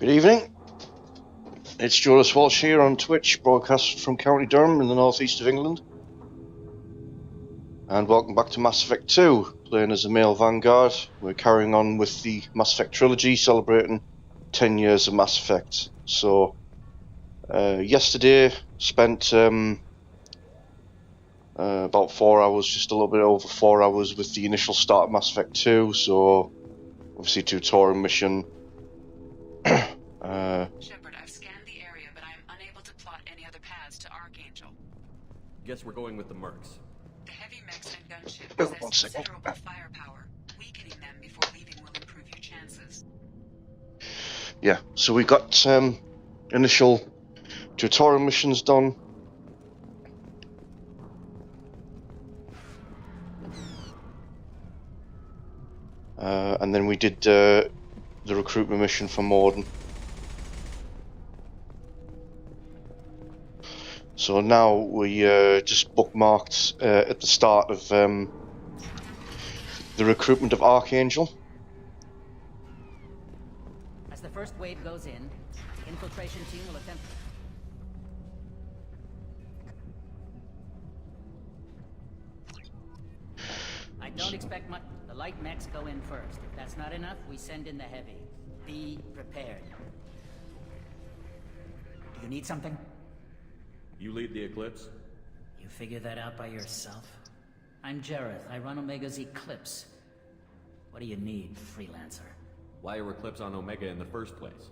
Good evening. It's Jonas Walsh here on Twitch, broadcast from County Durham in the northeast of England. And welcome back to Mass Effect 2, playing as a Male Vanguard. We're carrying on with the Mass Effect Trilogy, celebrating 10 years of Mass Effect. So, yesterday spent about 4 hours, just a little bit over 4 hours with the initial start of Mass Effect 2, so obviously tutorial mission. Shepard, I've scanned the area, but I am unable to plot any other paths to Archangel. Guess we're going with the mercs. The heavy mechs and gunship One possess second. considerable firepower. Weakening them before leaving will improve your chances. Yeah, so we got initial tutorial missions done. And then we did the recruitment mission for Morden. So now we just bookmarked at the start of the recruitment of Archangel. As the first wave goes in, the infiltration team will attempt... I don't expect much. The light mechs go in first. If that's not enough, we send in the heavy. Be prepared. Do you need something? You lead the Eclipse? You figure that out by yourself? I'm Jareth. I run Omega's Eclipse. What do you need, freelancer? Why are Eclipse on Omega in the first place?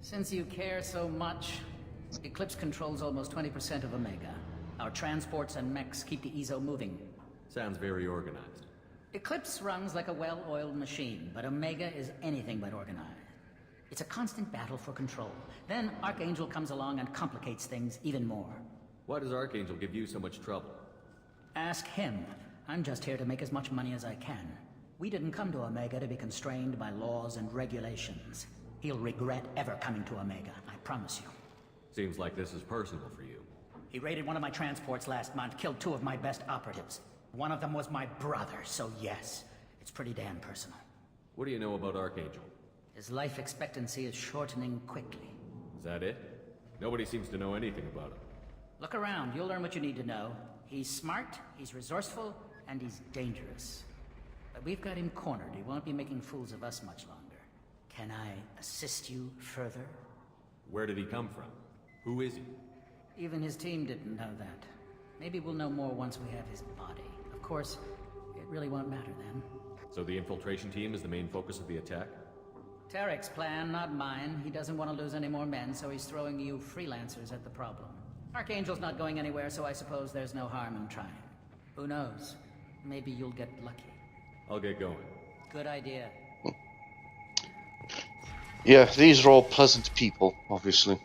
Since you care so much, Eclipse controls almost 20% of Omega. Our transports and mechs keep the EZO moving. Sounds very organized. Eclipse runs like a well-oiled machine, but Omega is anything but organized. It's a constant battle for control. Then Archangel comes along and complicates things even more. Why does Archangel give you so much trouble? Ask him. I'm just here to make as much money as I can. We didn't come to Omega to be constrained by laws and regulations. He'll regret ever coming to Omega, I promise you. Seems like this is personal for you. He raided one of my transports last month, killed 2 of my best operatives. One of them was my brother, so yes, it's pretty damn personal. What do you know about Archangel? His life expectancy is shortening quickly. Is that it? Nobody seems to know anything about him. Look around, you'll learn what you need to know. He's smart, he's resourceful, and he's dangerous. But we've got him cornered. He won't be making fools of us much longer. Can I assist you further? Where did he come from? Who is he? Even his team didn't know that. Maybe we'll know more once we have his body. Of course, it really won't matter then. So the infiltration team is the main focus of the attack? Tarek's plan, not mine. He doesn't want to lose any more men, so he's throwing you freelancers at the problem. Archangel's not going anywhere, so I suppose there's no harm in trying. Who knows? Maybe you'll get lucky. I'll get going. Good idea. Yeah, these are all pleasant people, obviously.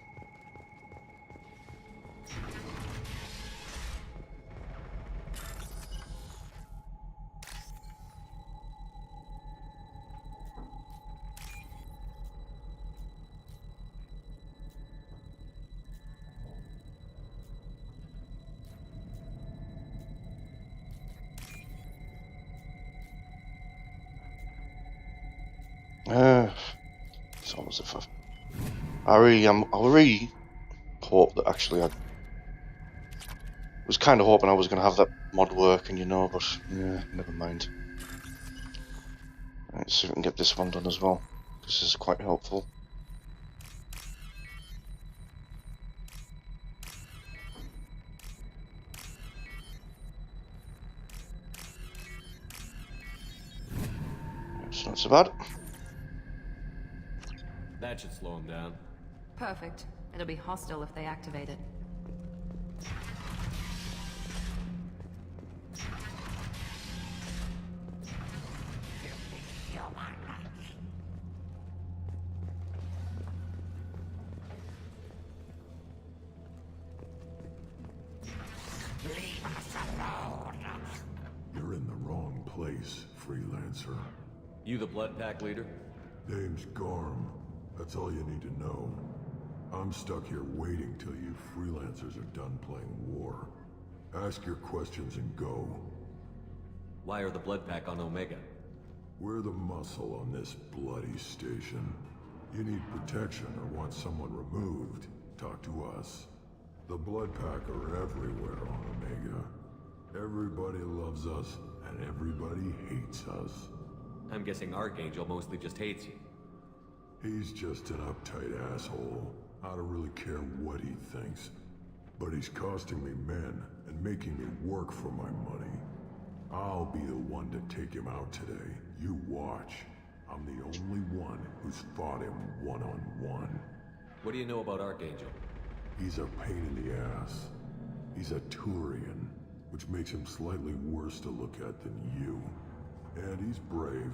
It's almost as if I really hope that actually I was kind of hoping I was going to have that mod working, you know, but yeah, never mind. Let's see if we can get this one done as well. This is quite helpful. It's not so bad. That should slow him down. Perfect. It'll be hostile if they activate it. You're in the wrong place, freelancer. You the Blood Pack leader? Name's Garm. That's all you need to know. I'm stuck here waiting till you freelancers are done playing war. Ask your questions and go. Why are the Blood Pack on Omega? We're the muscle on this bloody station. You need protection or want someone removed, talk to us. The Blood Pack are everywhere on Omega. Everybody loves us, and everybody hates us. I'm guessing Archangel mostly just hates you. He's just an uptight asshole. I don't really care what he thinks. But he's costing me men and making me work for my money. I'll be the one to take him out today. You watch. I'm the only one who's fought him one-on-one. What do you know about Archangel? He's a pain in the ass. He's a Turian, which makes him slightly worse to look at than you. And he's brave,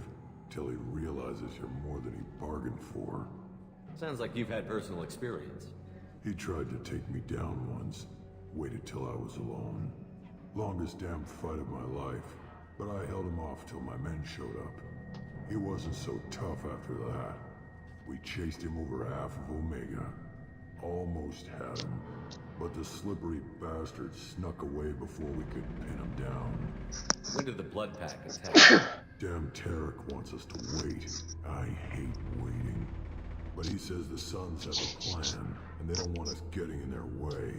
till he realizes you're more than he bargained for. Sounds like you've had personal experience. He tried to take me down once. Waited till I was alone. Longest damn fight of my life. But I held him off till my men showed up. He wasn't so tough after that. We chased him over half of Omega. Almost had him. But the slippery bastard snuck away before we could pin him down. When did the Blood Pack attack? Damn Tarek wants us to wait. I hate waiting. But he says the Suns have a plan, and they don't want us getting in their way.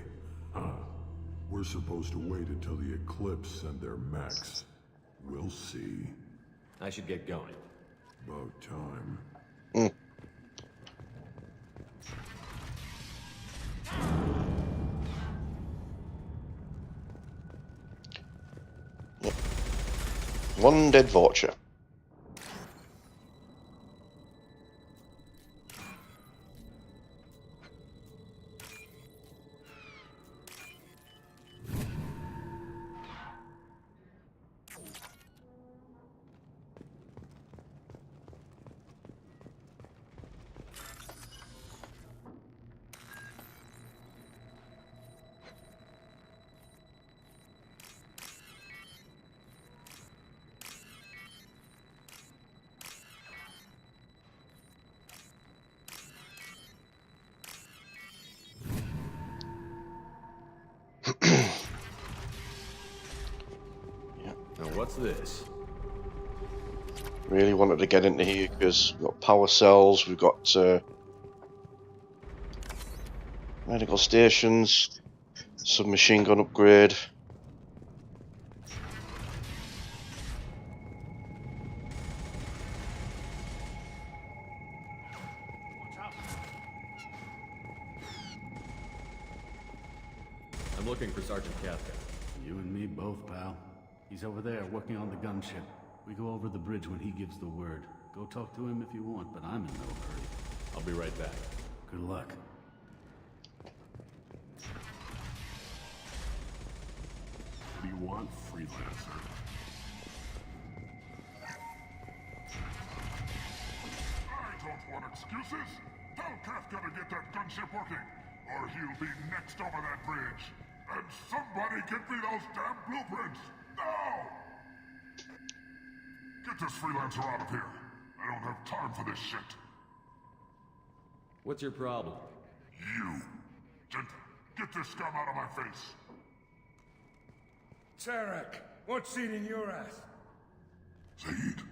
We're supposed to wait until the Eclipse send their mechs. We'll see. I should get going. About time. One dead vulture. Now what's this? Really wanted to get into here because we've got power cells, we've got medical stations, submachine gun upgrade. I'm looking for Sergeant Kafka. You and me both, pal. He's over there working on the gunship. We go over the bridge when he gives the word. Go talk to him if you want, but I'm in no hurry. I'll be right back. Good luck. What do you want, freelancer? I don't want excuses. Tell Kafka to get that gunship working, or he'll be next over that bridge. And somebody get me those damn blueprints! Now! Get this freelancer out of here. I don't have time for this shit. What's your problem? You. Get this scum out of my face. Tarek, what's eating your ass? Zaid.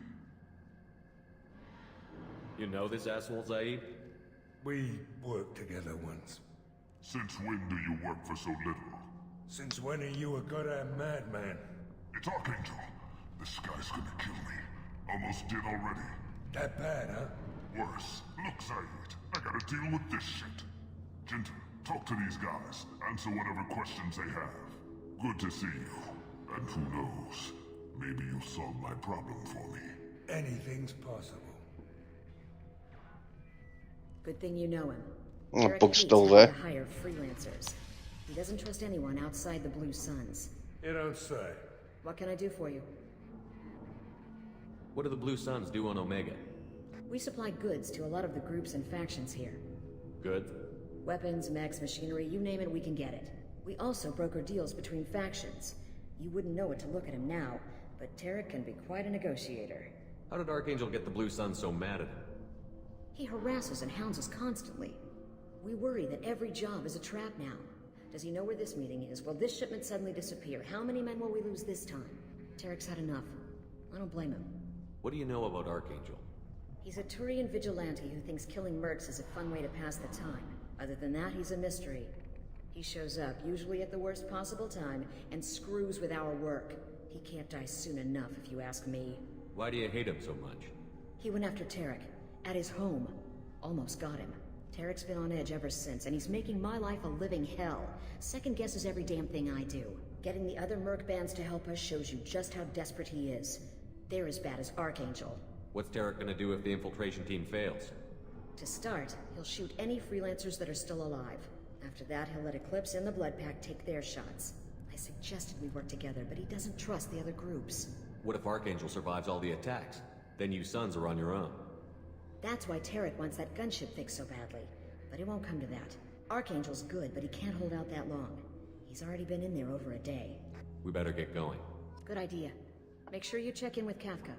You know this asshole, Zaid? We worked together once. Since when do you work for so little? Since when are you a goddamn madman? It's Archangel. This guy's gonna kill me. Almost did already. That bad, huh? Worse. Look, Zaid, I gotta deal with this shit. Jinta, talk to these guys. Answer whatever questions they have. Good to see you. And who knows, maybe you'll solve my problem for me. Anything's possible. Good thing you know him. Oh, Eric Bug's hates still having there. to hire freelancers. He doesn't trust anyone outside the Blue Suns. You don't say. What can I do for you? What do the Blue Suns do on Omega? We supply goods to a lot of the groups and factions here. Good? Weapons, mechs, machinery, you name it, we can get it. We also broker deals between factions. You wouldn't know it to look at him now, but Tarek can be quite a negotiator. How did Archangel get the Blue Suns so mad at him? He harasses and hounds us constantly. We worry that every job is a trap now. Does he know where this meeting is? Will this shipment suddenly disappear? How many men will we lose this time? Tarek's had enough. I don't blame him. What do you know about Archangel? He's a Turian vigilante who thinks killing mercs is a fun way to pass the time. Other than that, he's a mystery. He shows up, usually at the worst possible time, and screws with our work. He can't die soon enough, if you ask me. Why do you hate him so much? He went after Tarek, at his home. Almost got him. Tarek's been on edge ever since, and he's making my life a living hell. Second guesses every damn thing I do. Getting the other merc bands to help us shows you just how desperate he is. They're as bad as Archangel. What's Tarek gonna do if the infiltration team fails? To start, he'll shoot any freelancers that are still alive. After that, he'll let Eclipse and the Blood Pack take their shots. I suggested we work together, but he doesn't trust the other groups. What if Archangel survives all the attacks? Then you sons are on your own. That's why Tarek wants that gunship fixed so badly. But it won't come to that. Archangel's good, but he can't hold out that long. He's already been in there over a day. We better get going. Good idea. Make sure you check in with Kafka.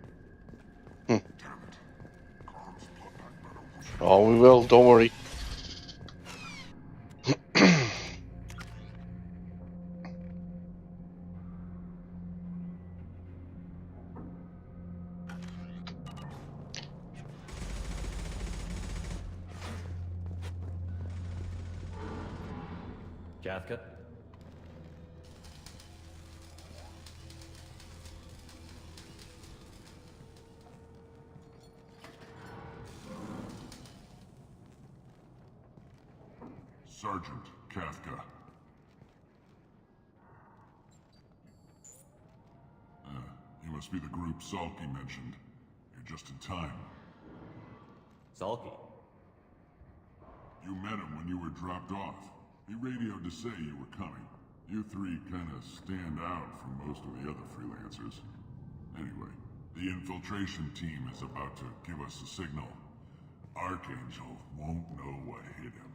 Oh, we will, don't worry. Kafka? Sergeant Kafka. You must be the group Salky mentioned. You're just in time. Salky? You met him when you were dropped off. He radioed to say you were coming. You three kind of stand out from most of the other freelancers. Anyway, the infiltration team is about to give us a signal. Archangel won't know what hit him.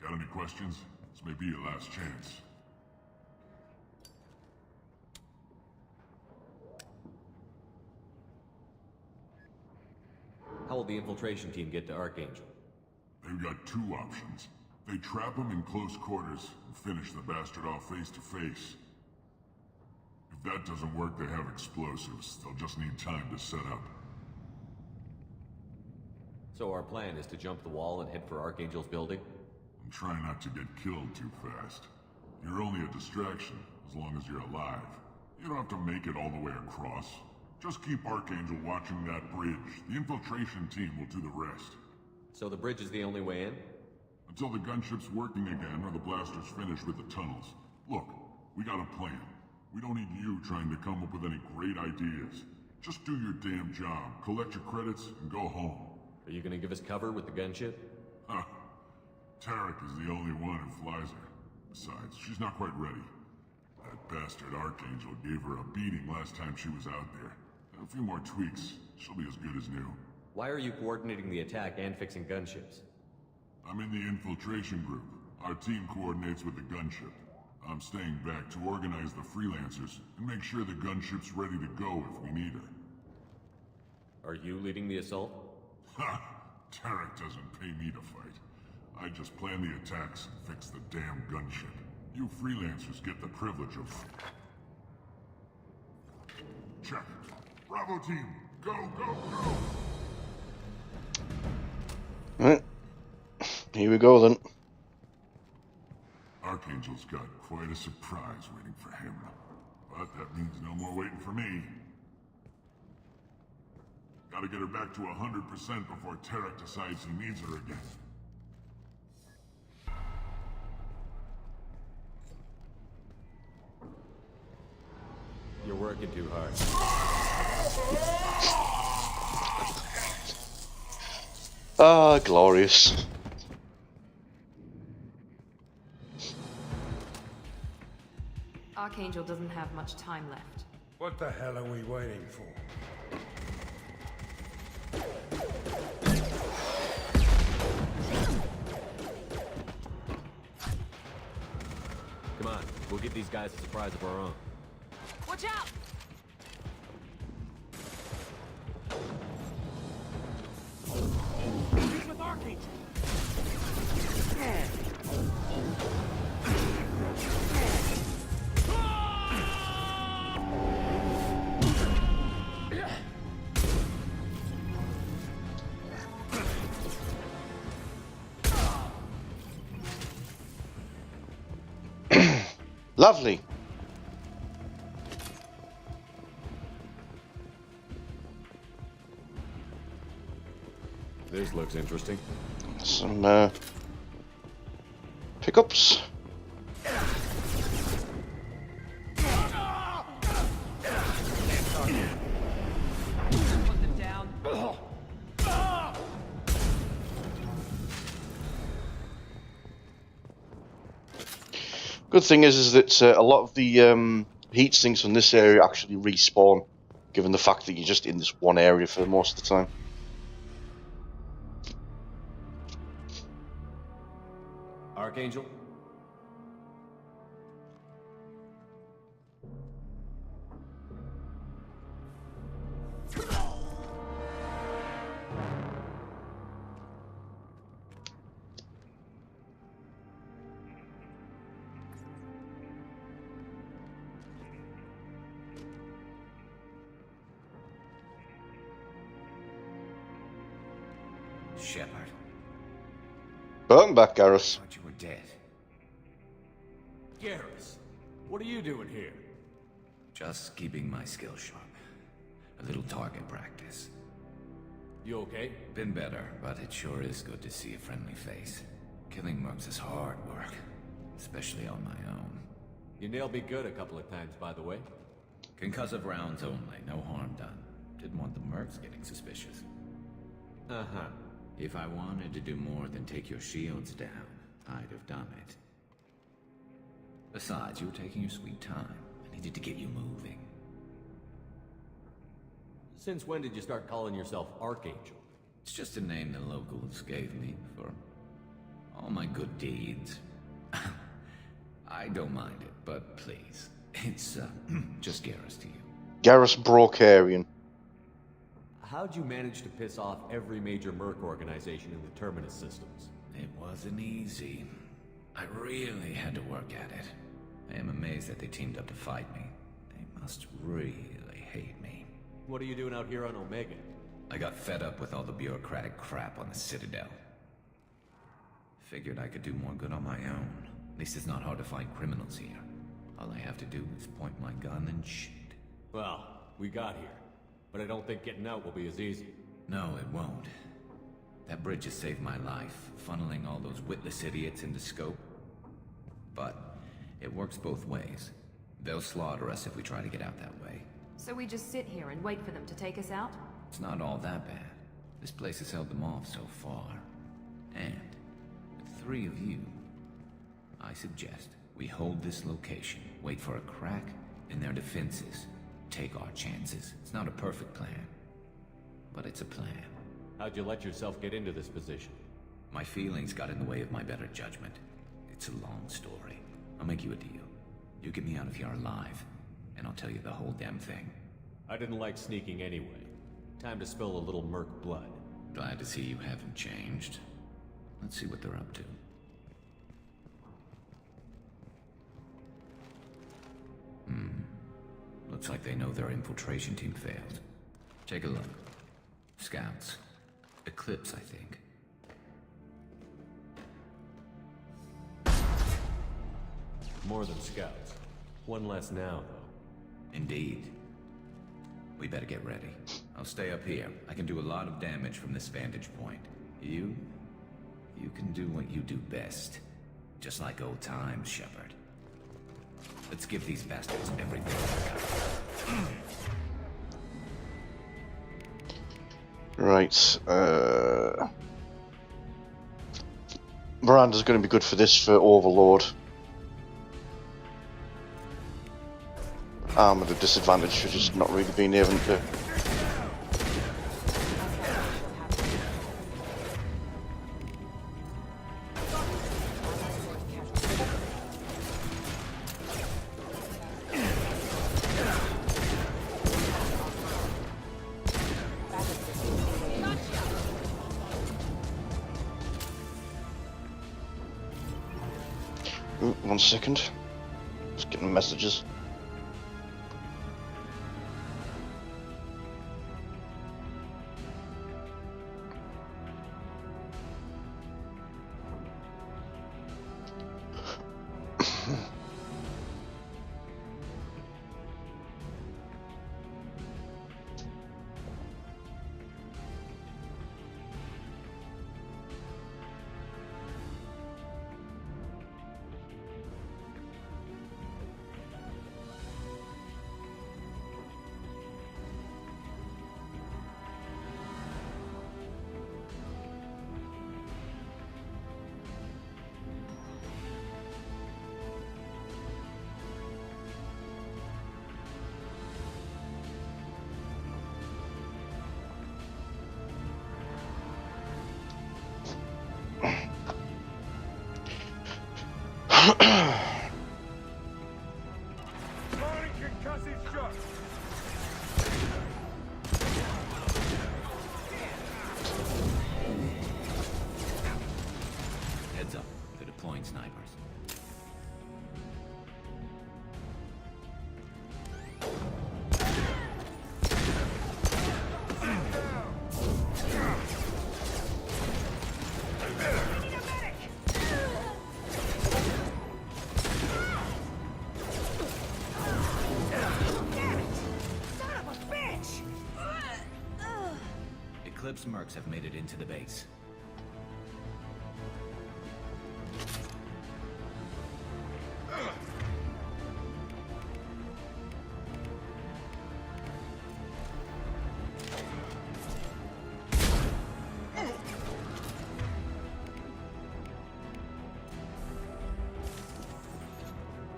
Got any questions? This may be your last chance. How will the infiltration team get to Archangel? They've got two options. They trap him in close quarters and finish the bastard off face to face. If that doesn't work, they have explosives. They'll just need time to set up. So our plan is to jump the wall and head for Archangel's building? And try not to get killed too fast. You're only a distraction, as long as you're alive. You don't have to make it all the way across. Just keep Archangel watching that bridge. The infiltration team will do the rest. So the bridge is the only way in? Until the gunship's working again or the blasters finish with the tunnels. Look, we got a plan. We don't need you trying to come up with any great ideas. Just do your damn job, collect your credits, and go home. Are you gonna give us cover with the gunship? Huh. Tarek is the only one who flies her. Besides, she's not quite ready. That bastard Archangel gave her a beating last time she was out there. A few more tweaks, she'll be as good as new. Why are you coordinating the attack and fixing gunships? I'm in the infiltration group. Our team coordinates with the gunship. I'm staying back to organize the freelancers and make sure the gunship's ready to go if we need her. Are you leading the assault? Ha! Tarek doesn't pay me to fight. I just plan the attacks and fix the damn gunship. You freelancers get the privilege of... Check. Bravo team, go, go, go! Right. Here we go then. Archangel's got quite a surprise waiting for him. But that means no more waiting for me. Gotta get her back to 100% before Tarek decides he needs her again. You're working too hard. Ah, glorious. Archangel doesn't have much time left. What the hell are we waiting for? Come on, we'll give these guys a surprise of our own. Watch out! He's with Archangel! Lovely. This looks interesting. Some pickups. Put them down. Good thing is that a lot of the heat sinks from this area actually respawn, given the fact that you're just in this one area for most of the time. Archangel? Shepard, Welcome back, Garrus. thought you were dead. Garrus, what are you doing here? Just keeping my skills sharp. A little target practice. You okay? Been better, but it sure is good to see a friendly face. Killing mercs is hard work, especially on my own. You nailed me good a couple of times, by the way. Concussive rounds only, no harm done. Didn't want the mercs getting suspicious. Uh-huh. If I wanted to do more than take your shields down, I'd have done it. Besides, you were taking your sweet time. I needed to get you moving. Since when did you start calling yourself Archangel? It's just a name the locals gave me for all my good deeds. I don't mind it, but please, it's just Garrus to you. Garrus Brokarian. How'd you manage to piss off every major merc organization in the Terminus systems? It wasn't easy. I really had to work at it. I am amazed that they teamed up to fight me. They must really hate me. What are you doing out here on Omega? I got fed up with all the bureaucratic crap on the Citadel. Figured I could do more good on my own. At least it's not hard to find criminals here. All I have to do is point my gun and shoot. Well, we got here. But I don't think getting out will be as easy. No, it won't. That bridge has saved my life, funneling all those witless idiots into scope. But it works both ways. They'll slaughter us if we try to get out that way. So we just sit here and wait for them to take us out? It's not all that bad. This place has held them off so far. And with 3 of you, I suggest we hold this location, wait for a crack in their defenses, take our chances. It's not a perfect plan, but it's a plan. How'd you let yourself get into this position? My feelings got in the way of my better judgment. It's a long story. I'll make you a deal. You get me out of here alive, and I'll tell you the whole damn thing. I didn't like sneaking anyway. Time to spill a little merc blood. Glad to see you haven't changed. Let's see what they're up to. Looks like they know their infiltration team failed. Take a look. Scouts. Eclipse, I think. More than scouts. One less now, though. Indeed. We better get ready. I'll stay up here. I can do a lot of damage from this vantage point. You can do what you do best. Just like old times, Shepard. Let's give these bastards everything they got. Right. Miranda's going to be good for this for Overlord. I'm at a disadvantage for just not really being able to. Ooh, 1 second. Just getting messages. Heads up, they're deploying snipers. Eclipse mercs have made it into the base.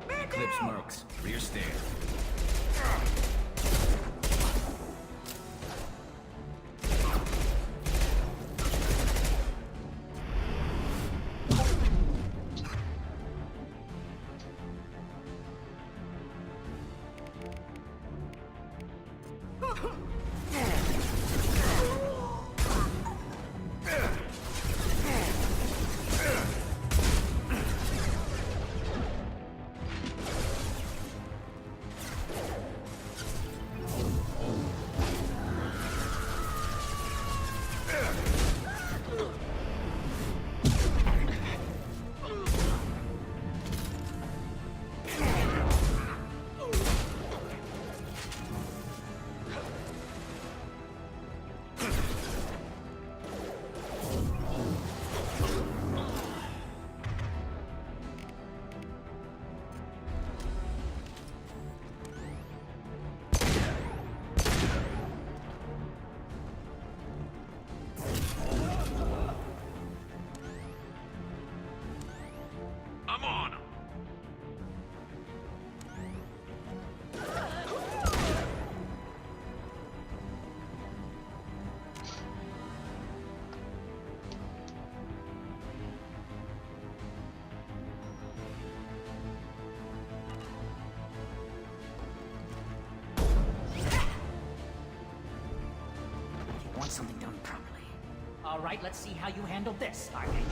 Eclipse mercs, rear stair. Something done properly. All right, let's see how you handle this, Archangel.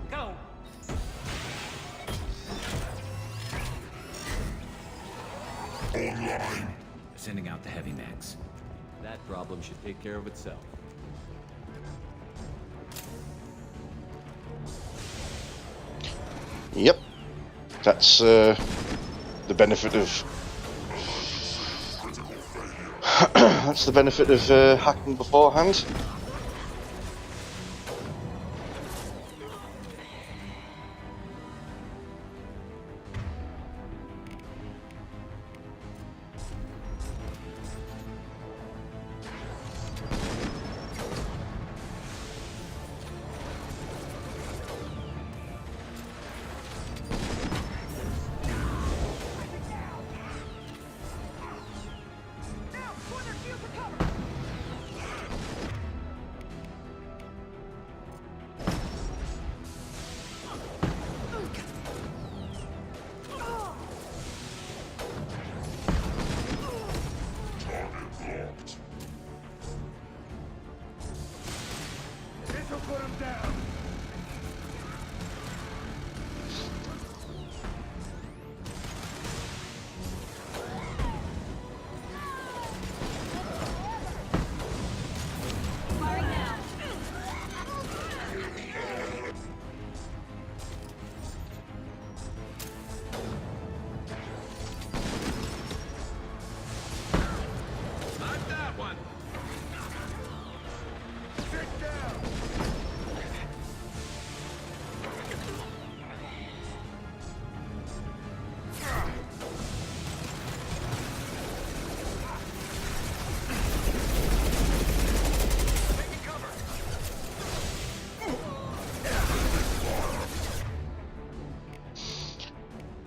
Go! Online. Sending out the heavy mechs. That problem should take care of itself. Yep. That's the benefit of that's the benefit of hacking beforehand.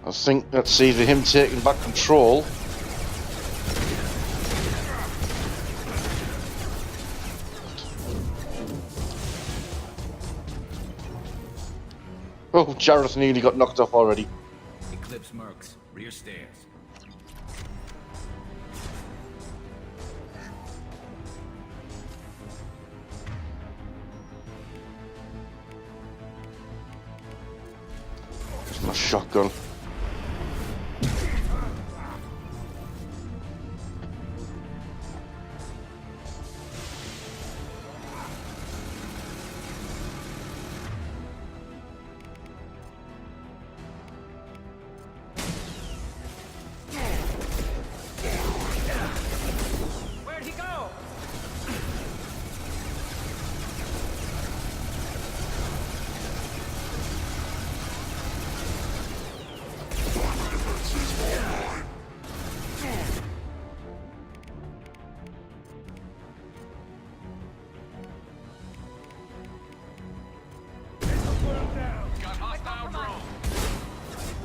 I think that's either him taking back control Oh, Jareth nearly got knocked off already. Eclipse Mercs, rear stairs. There's my shotgun. Where'd he go? Got hostile drone.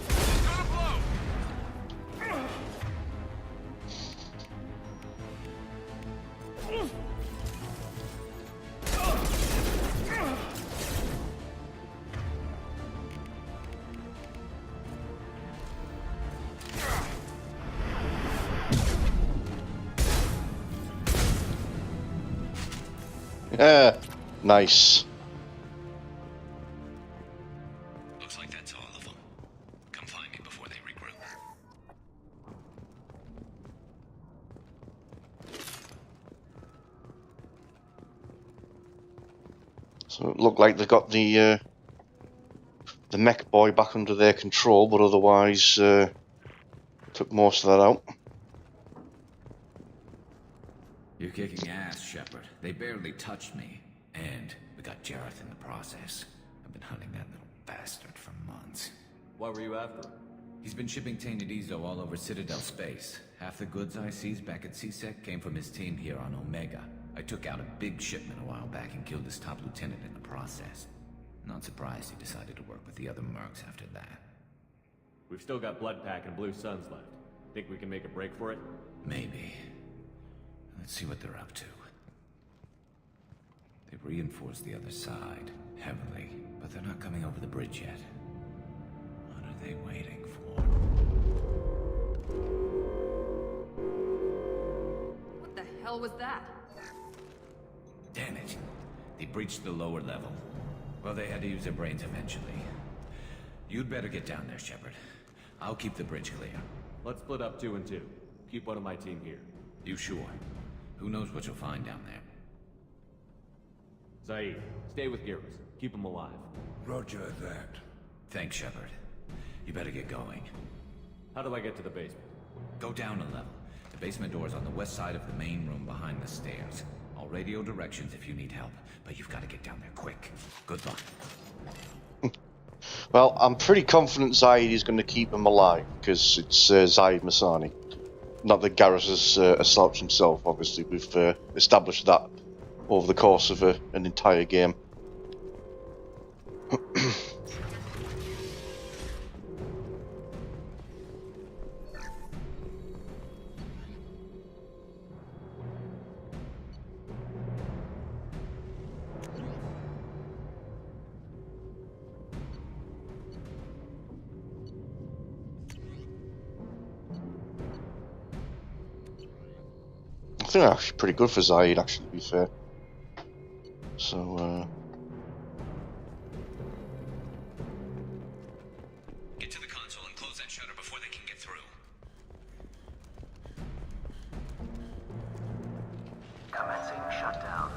It's gonna blow. Yeah, nice. Looks like that's all of them. Come find me before they regroup. So it looked like they got the mech boy back under their control, but otherwise took most of that out. You're kicking ass, Shepard. They barely touched me. And we got Jareth in the process. I've been hunting that little bastard for months. What were you after? He's been shipping tainted Ezo all over Citadel space. Half the goods I seized back at CSEC came from his team here on Omega. I took out a big shipment a while back and killed his top lieutenant in the process. Not surprised he decided to work with the other mercs after that. We've still got Bloodpack and Blue Suns left. Think we can make a break for it? Maybe. Let's see what they're up to. They've reinforced the other side, heavily, but they're not coming over the bridge yet. What are they waiting for? What the hell was that? Damn it. They breached the lower level. Well, they had to use their brains eventually. You'd better get down there, Shepard. I'll keep the bridge clear. Let's split up 2 and 2. Keep one of my team here. You sure? Who knows what you'll find down there? Zaid, stay with Garrus. Keep him alive. Roger that. Thanks, Shepard. You better get going. How do I get to the basement? Go down a level. The basement door is on the west side of the main room behind the stairs. I'll radio directions if you need help, but you've got to get down there quick. Good luck. Well, I'm pretty confident Zaid is going to keep him alive, because it's Zaid Masani. Not that Garrus has slouched himself, obviously. We've established that over the course of an entire game. I think that's actually pretty good for Zaid, actually, to be fair. So, Get to the console and close that shutter before they can get through. Commencing shutdown.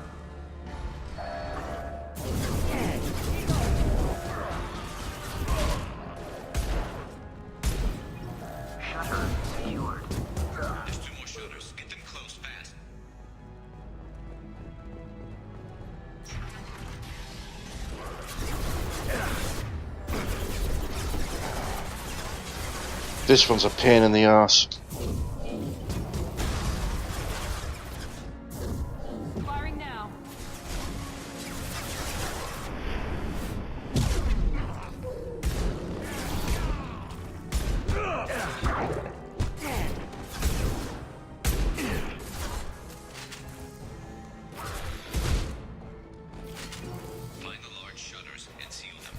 Shutter secured. There's 2 more shutters. Get them closed fast. this one's a pain in the arse. Firing now. Find the large shutters and seal them.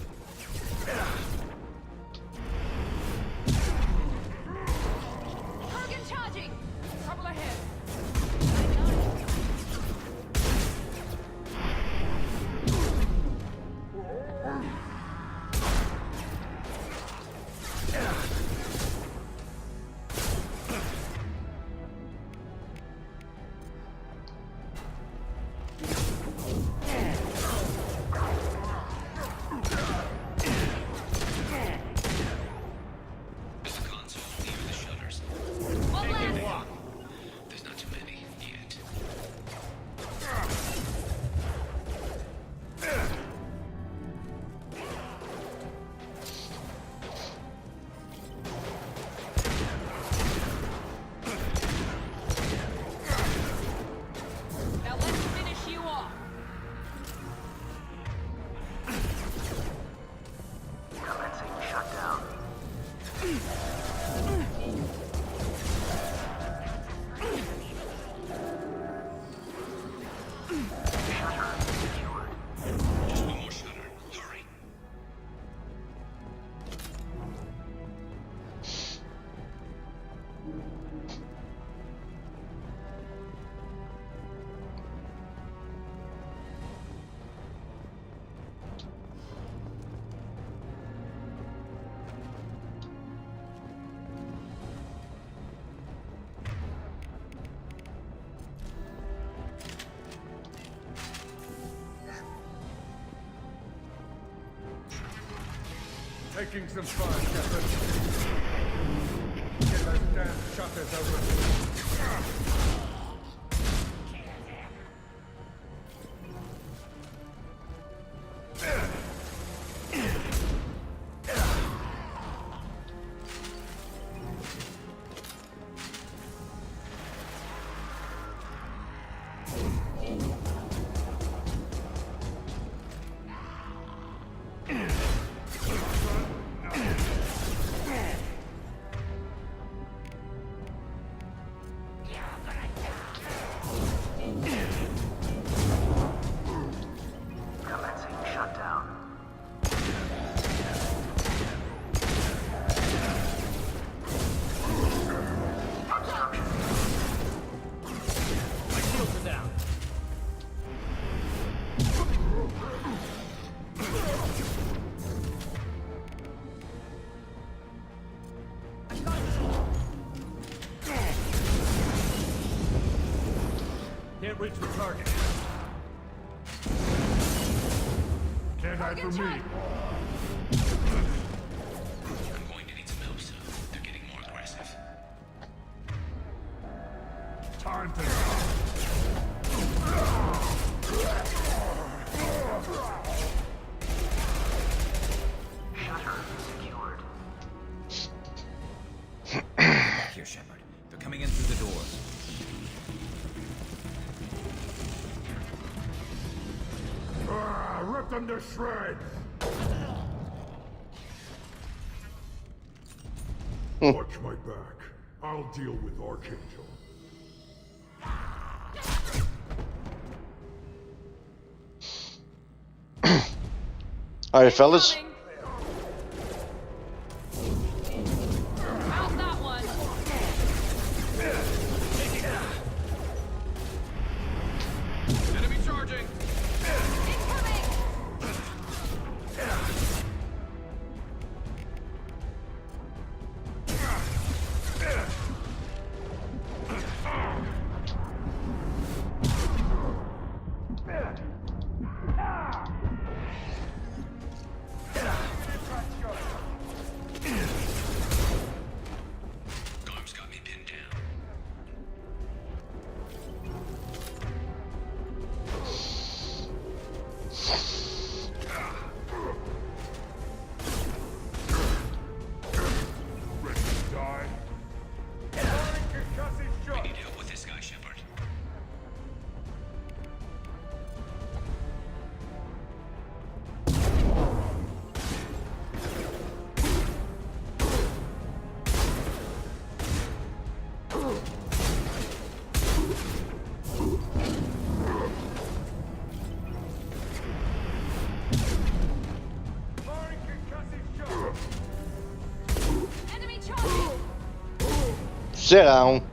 Taking some fire, Shepard. Get those damn shutters open. Commencing shutdown. Obstruction. My shields are down. Can't reach the target. Can't hide from me. I'm going to need some help, sir. They're getting more aggressive. Time to... Shutter secured. Back here, Shepard. They're coming in through the doors. Rip them to shreds! Watch my back. I'll deal with Archangel. Alright, fellas. Coming. How's that one? Enemy charging. Incoming! Garm's got me pinned down. Ready to die? Firing concussive shot! Need help with this guy, Shepard. Firing concussive shot! Enemy charging! Sit down.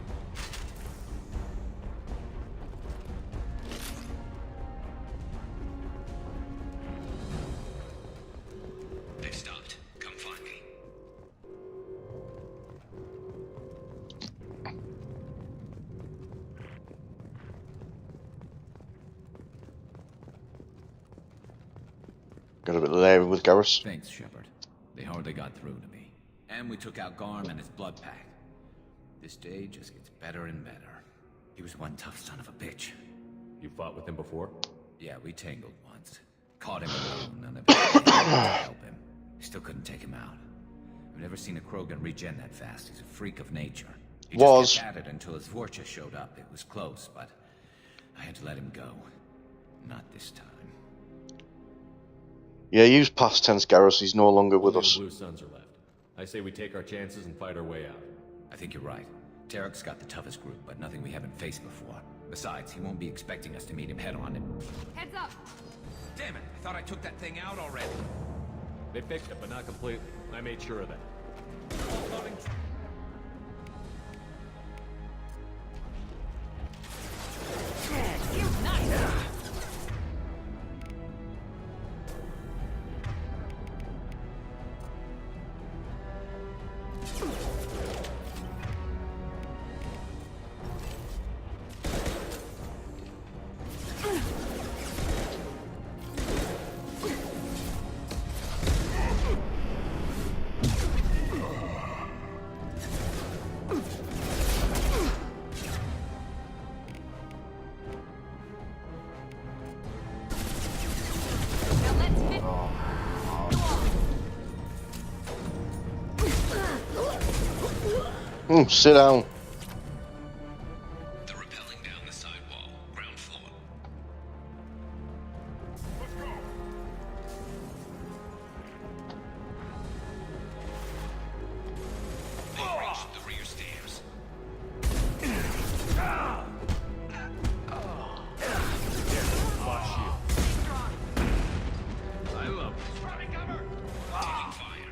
They've stopped. Come find me. Got a bit leery with Garrus. Thanks, Shepard. They hardly got through to me. And we took out Garm and his blood pack. This day just gets better and better. He was one tough son of a bitch. You fought with him before? Yeah, we tangled once. Caught him alone, none of it to help him. Still couldn't take him out. I've never seen a Krogan regen that fast. He's a freak of nature. He just kept at it until his Vorcha showed up. It was close, but I had to let him go. Not this time. Yeah, use past tense, Garrus. He's no longer with Only us. the Blue Suns are left. I say we take our chances and fight our way out. I think you're right. Tarek's got the toughest group, but nothing we haven't faced before. Besides, he won't be expecting us to meet him head on. Heads up! Damn it! I thought I took that thing out already. They fixed it, but not completely. I made sure of that. Nice! Sit down. They're rappelling down the sidewall, ground floor. They reached the rear stairs. I love it. Taking fire.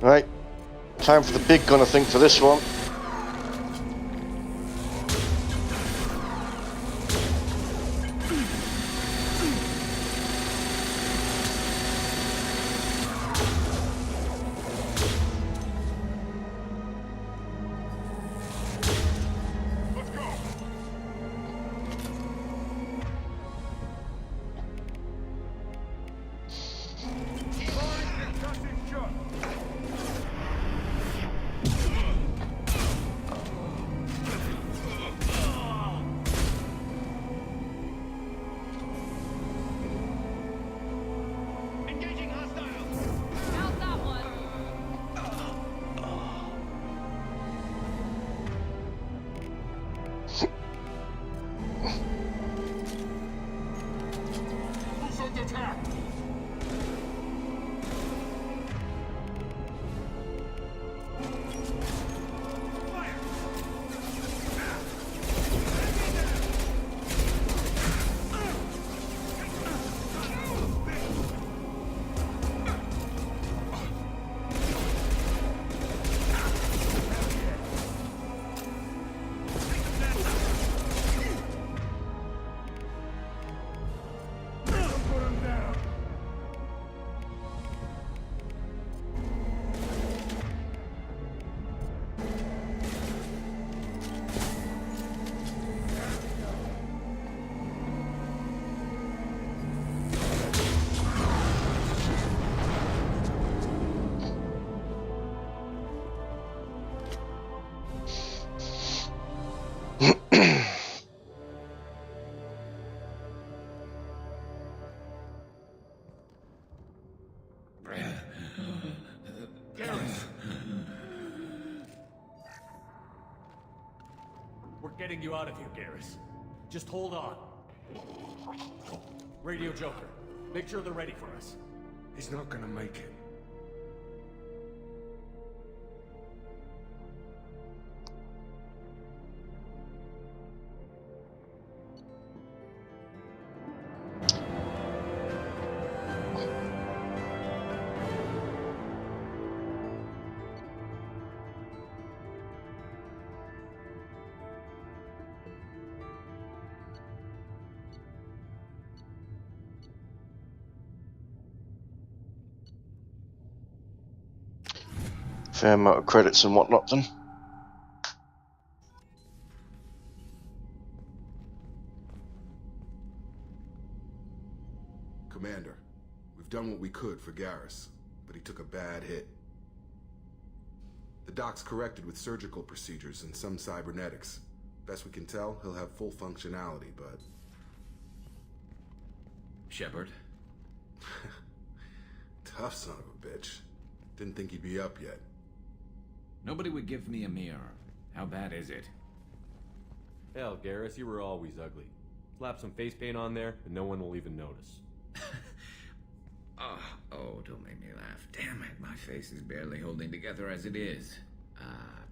Right, time for the big gun, I think, for this one. Out that one. Who's under attack? We're getting you out of here, Garrus. Just hold on. Radio Joker, make sure they're ready for us. He's not gonna make it. Fair amount of credits and whatnot then. Commander, we've done what we could for Garrus, but he took a bad hit. The doc's corrected with surgical procedures and some cybernetics. Best we can tell, he'll have full functionality, but... Shepard? Tough son of a bitch. Didn't think he'd be up yet. Nobody would give me a mirror. How bad is it? Hell, Garrus, you were always ugly. slap some face paint on there, and no one will even notice. Oh, don't make me laugh. Damn it, my face is barely holding together as it is.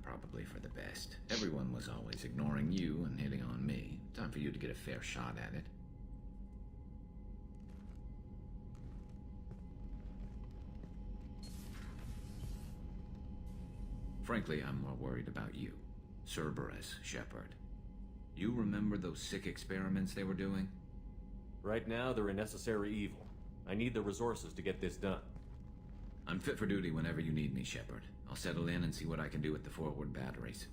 Probably for the best. Everyone was always ignoring you and hitting on me. Time for you to get a fair shot at it. Frankly, I'm more worried about you. Cerberus, Shepard. You remember those sick experiments they were doing? Right now, they're a necessary evil. I need the resources to get this done. I'm fit for duty whenever you need me, Shepard. I'll settle in and see what I can do with the forward batteries.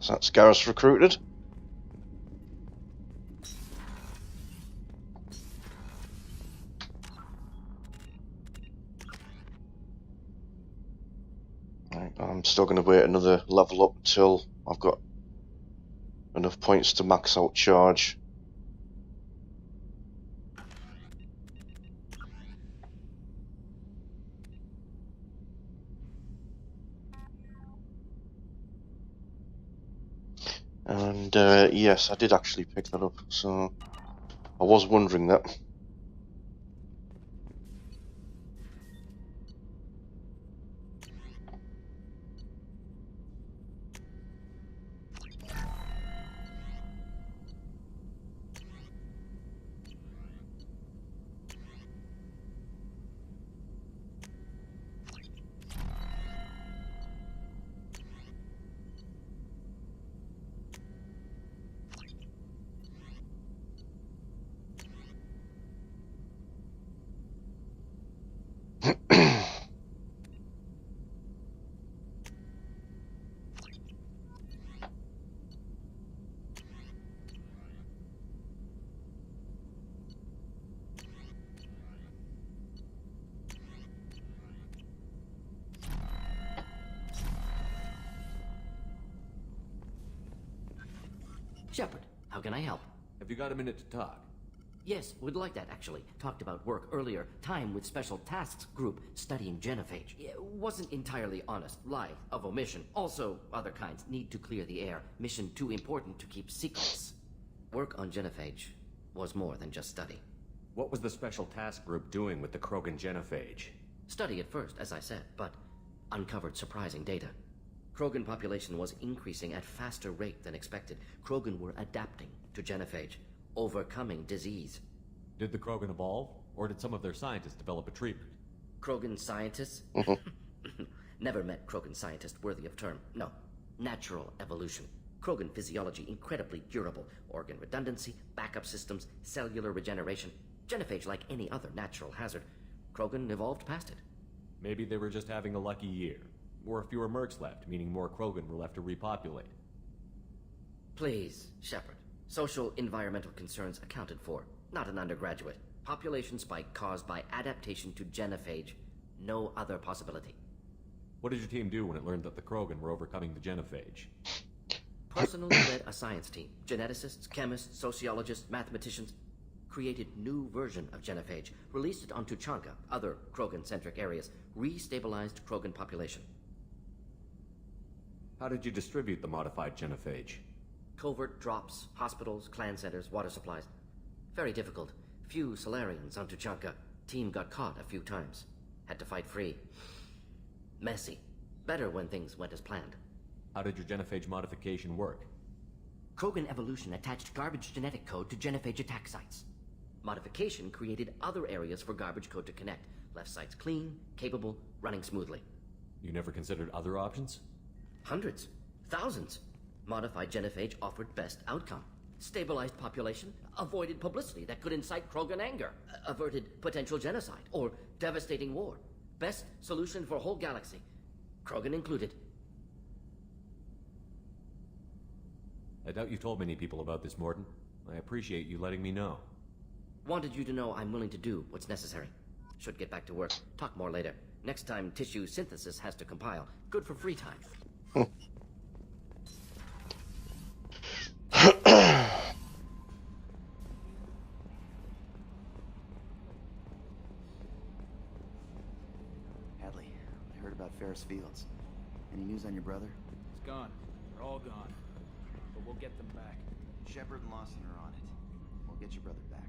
So that's Garrus recruited. Right, I'm still going to wait another level up until I've got enough points to max out charge. And yes, I did actually pick that up, so I was wondering that. Shepard, how can I help? Have you got a minute to talk? Yes, would like that, actually. Talked about work earlier. Time with Special Tasks Group studying genophage. Wasn't entirely honest. Lie of omission. Also, other kinds. Need to clear the air. Mission too important to keep secrets. Work on genophage was more than just study. What was the Special Task Group doing with the Krogan genophage? Study at first, as I said, but uncovered surprising data. Krogan population was increasing at faster rate than expected. Krogan were adapting to genophage, overcoming disease. Did the Krogan evolve, or did some of their scientists develop a treatment? Krogan scientists? Never met Krogan scientist worthy of term. No. Natural evolution. Krogan physiology incredibly durable. Organ redundancy, backup systems, cellular regeneration. Genophage like any other natural hazard. Krogan evolved past it. Maybe they were just having a lucky year. Or fewer mercs left, meaning more Krogan were left to repopulate. Please, Shepard. Social environmental concerns accounted for. Not an undergraduate. Population spike caused by adaptation to genophage. No other possibility. What did your team do when it learned that the Krogan were overcoming the genophage? Personally led a science team. Geneticists, chemists, sociologists, mathematicians. Created new version of genophage. Released it on Tuchanka, other Krogan-centric areas. Restabilized Krogan population. How did you distribute the modified genophage? Covert drops, hospitals, clan centers, water supplies. Very difficult. Few Solarians on Tuchanka. Team got caught a few times. Had to fight free. Messy. Better when things went as planned. How did your genophage modification work? Krogan evolution attached garbage genetic code to genophage attack sites. Modification created other areas for garbage code to connect. Left sites clean, capable, running smoothly. You never considered other options? Hundreds. Thousands. Modified genophage offered best outcome. Stabilized population, avoided publicity that could incite Krogan anger, averted potential genocide, or devastating war. Best solution for whole galaxy. Krogan included. I doubt you told many people about this, Mordin. I appreciate you letting me know. Wanted you to know I'm willing to do what's necessary. Should get back to work. Talk more later. Next time tissue synthesis has to compile. Good for free time. Hadley, Ferris Fields. Any news on your brother? He's gone. They're all gone. But we'll get them back. Shepard and Lawson are on it. We'll get your brother back.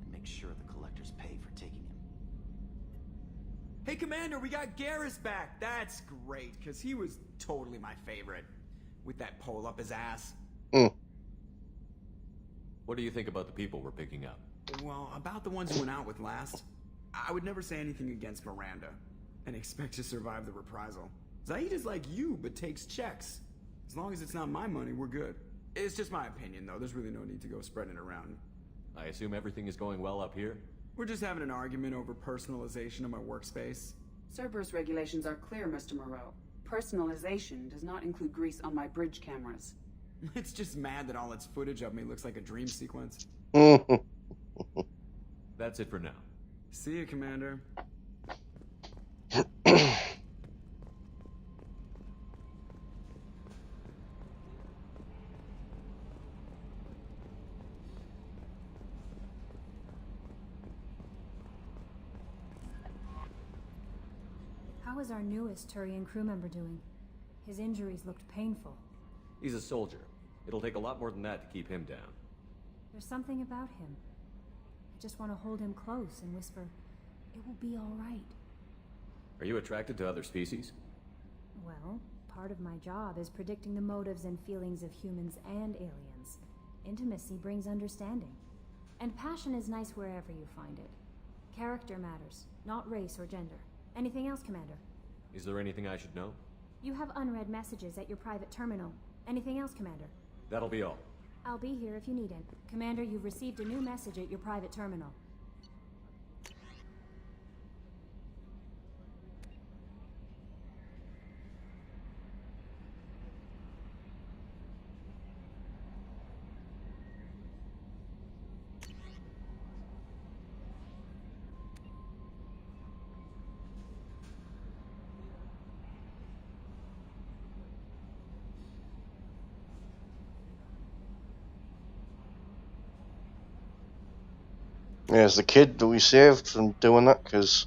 And make sure the collectors pay for taking him. Hey, Commander, we got Garrus back. That's great, because he was totally my favorite. With that pole up his ass. What do you think about the people we're picking up? Well, about the ones who went out with last, I would never say anything against Miranda. And expect to survive the reprisal. Zaid is like you, but takes checks. As long as it's not my money, we're good. It's just my opinion, though. There's really no need to go spreading it around. I assume everything is going well up here? We're just having an argument over personalization of my workspace. Cerberus regulations are clear, Mr. Moreau. Personalization does not include grease on my bridge cameras. It's just mad that all its footage of me looks like a dream sequence. That's it for now. See you, Commander. How is our newest Turian crew member doing? His injuries looked painful. He's a soldier. It'll take a lot more than that to keep him down. There's something about him. I just want to hold him close and whisper, "It will be all right." Are you attracted to other species? Well, part of my job is predicting the motives and feelings of humans and aliens. Intimacy brings understanding. And passion is nice wherever you find it. Character matters, not race or gender. Anything else, Commander? Is there anything I should know? You have unread messages at your private terminal. Anything else, Commander? That'll be all. I'll be here if you need it. Commander, you've received a new message at your private terminal. There's the kid that we saved from doing that, because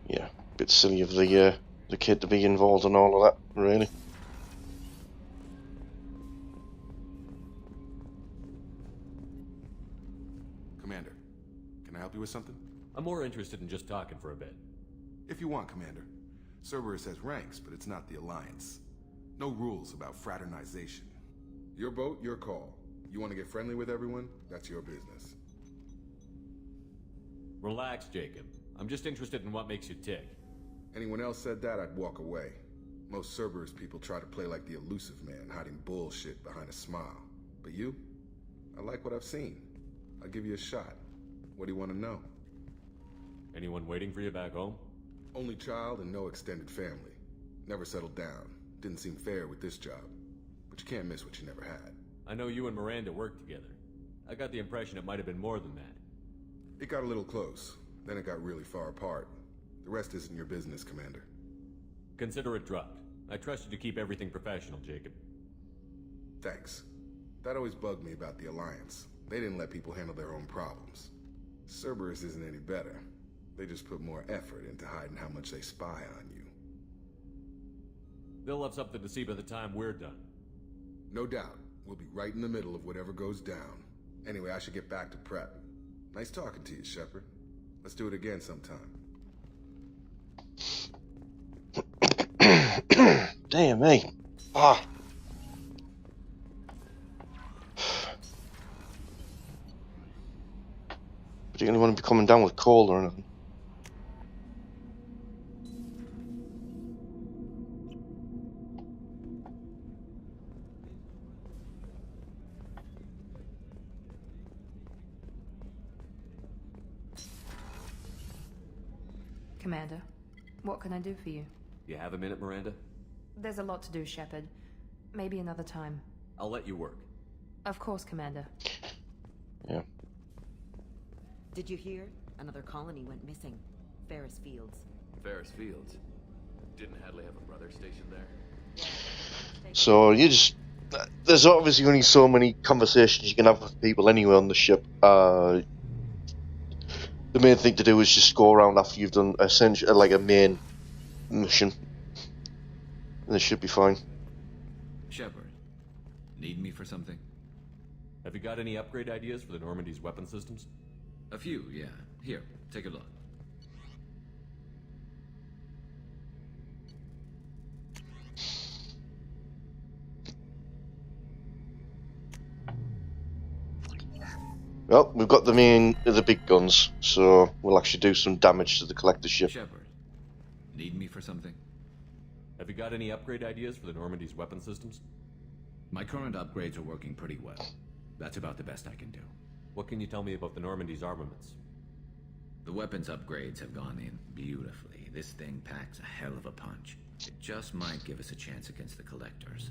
yeah, bit silly of the kid to be involved in all of that, really. Commander, can I help you with something? I'm more interested in just talking for a bit. If you want, Commander. Cerberus has ranks, but it's not the Alliance. No rules about fraternization. Your boat, your call. You want to get friendly with everyone? That's your business. Relax, Jacob. I'm just interested in what makes you tick. Anyone else said that, I'd walk away. Most Cerberus people try to play like the elusive man, hiding bullshit behind a smile. But you? I like what I've seen. I'll give you a shot. What do you want to know? Anyone waiting for you back home? Only child and no extended family. Never settled down. Didn't seem fair with this job. But you can't miss what you never had. I know you and Miranda worked together. I got the impression it might have been more than that. It got a little close. Then it got really far apart. The rest isn't your business, Commander. Consider it dropped. I trust you to keep everything professional, Jacob. Thanks. That always bugged me about the Alliance. They didn't let people handle their own problems. Cerberus isn't any better. They just put more effort into hiding how much they spy on you. They'll have something to see by the time we're done. No doubt. We'll be right in the middle of whatever goes down. Anyway, I should get back to prep. Nice talking to you, Shepard. Let's do it again sometime. Damn me. Ah. Particularly want to be coming down with cold or anything. Commander, what can I do for you? You have a minute, Miranda? There's a lot to do, Shepard. Maybe another time. I'll let you work. Of course, Commander. Yeah. Did you hear? Another colony went missing. Ferris Fields. Ferris Fields? Didn't Hadley have a brother stationed there? So you just... There's obviously only so many conversations you can have with people anyway on the ship. The main thing to do is just go around after you've done essentially like a main mission. And it should be fine. Shepard, need me for something? Have you got any upgrade ideas for the Normandy's weapon systems? A few, yeah. Here, take a look. Well, we've got the big guns, so we'll actually do some damage to the collector ship. Shepard, need me for something? Have you got any upgrade ideas for the Normandy's weapon systems? My current upgrades are working pretty well. That's about the best I can do. What can you tell me about the Normandy's armaments? The weapons upgrades have gone in beautifully. This thing packs a hell of a punch. It just might give us a chance against the collectors.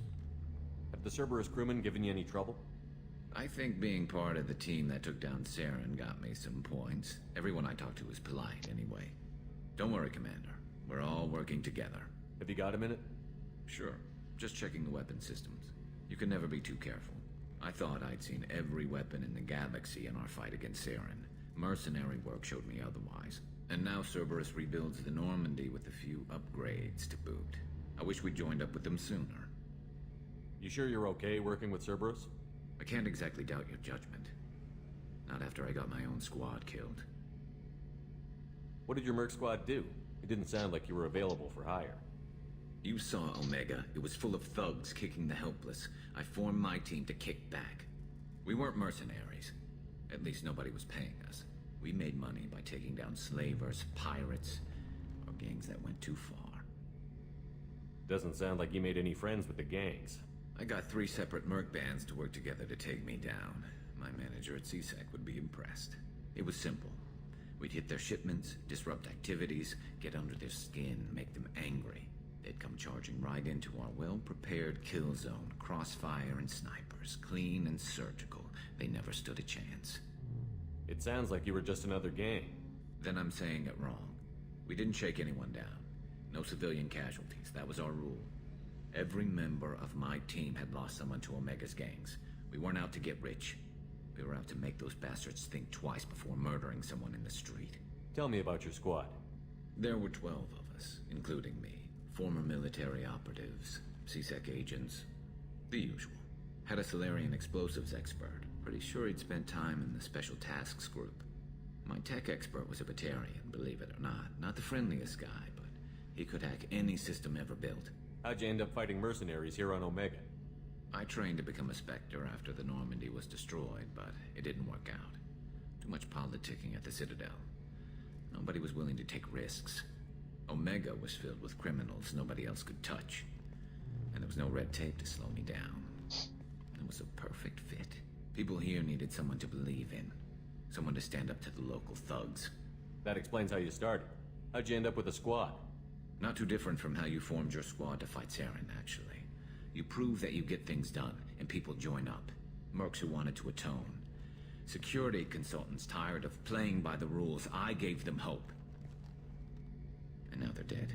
Have the Cerberus crewmen given you any trouble? I think being part of the team that took down Saren got me some points. Everyone I talked to was polite anyway. Don't worry, Commander. We're all working together. Have you got a minute? Sure. Just checking the weapon systems. You can never be too careful. I thought I'd seen every weapon in the galaxy in our fight against Saren. Mercenary work showed me otherwise. And now Cerberus rebuilds the Normandy with a few upgrades to boot. I wish we'd joined up with them sooner. You sure you're okay working with Cerberus? I can't exactly doubt your judgment. Not after I got my own squad killed. What did your merc squad do? It didn't sound like you were available for hire. You saw Omega. It was full of thugs kicking the helpless. I formed my team to kick back. We weren't mercenaries. At least nobody was paying us. We made money by taking down slavers, pirates, or gangs that went too far. Doesn't sound like you made any friends with the gangs. I got 3 separate merc bands to work together to take me down. My manager at CSEC would be impressed. It was simple. We'd hit their shipments, disrupt activities, get under their skin, make them angry. They'd come charging right into our well-prepared kill zone, crossfire and snipers, clean and surgical. They never stood a chance. It sounds like you were just another gang. Then I'm saying it wrong. We didn't shake anyone down. No civilian casualties, that was our rule. Every member of my team had lost someone to Omega's gangs. We weren't out to get rich. We were out to make those bastards think twice before murdering someone in the street. Tell me about your squad. There were 12 of us, including me. Former military operatives, CSEC agents, the usual. Had a Solarian explosives expert. Pretty sure he'd spent time in the Special Tasks Group. My tech expert was a Batarian, believe it or not. Not the friendliest guy, but he could hack any system ever built. How'd you end up fighting mercenaries here on Omega? I trained to become a Spectre after the Normandy was destroyed, but it didn't work out. Too much politicking at the Citadel. Nobody was willing to take risks. Omega was filled with criminals nobody else could touch. And there was no red tape to slow me down. It was a perfect fit. People here needed someone to believe in. Someone to stand up to the local thugs. That explains how you started. How'd you end up with a squad? Not too different from how you formed your squad to fight Saren, actually. You prove that you get things done, and people join up. Mercs who wanted to atone. Security consultants tired of playing by the rules. I gave them hope. And now they're dead.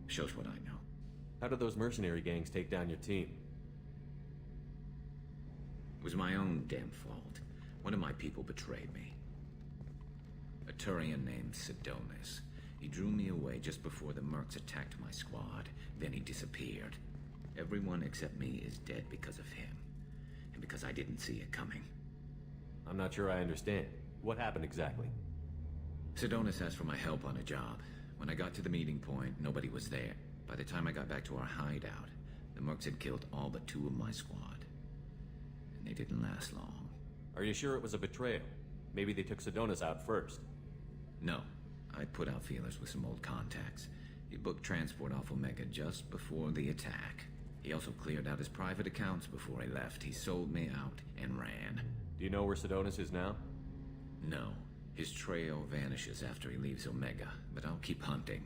Shows what I know. How did those mercenary gangs take down your team? It was my own damn fault. One of my people betrayed me. A Turian named Sidonis. He drew me away just before the mercs attacked my squad. Then he disappeared. Everyone except me is dead because of him. And because I didn't see it coming. I'm not sure I understand. What happened exactly? Sidonis asked for my help on a job. When I got to the meeting point, nobody was there. By the time I got back to our hideout, the mercs had killed all but 2 of my squad. And they didn't last long. Are you sure it was a betrayal? Maybe they took Sidonis out first. No. I put out feelers with some old contacts. He booked transport off Omega just before the attack. He also cleared out his private accounts before he left. He sold me out and ran. Do you know where Sidonis is now? No. His trail vanishes after he leaves Omega, but I'll keep hunting.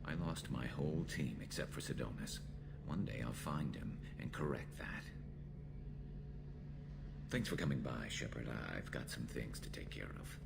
I lost my whole team except for Sidonis. One day I'll find him and correct that. Thanks for coming by, Shepard. I've got some things to take care of.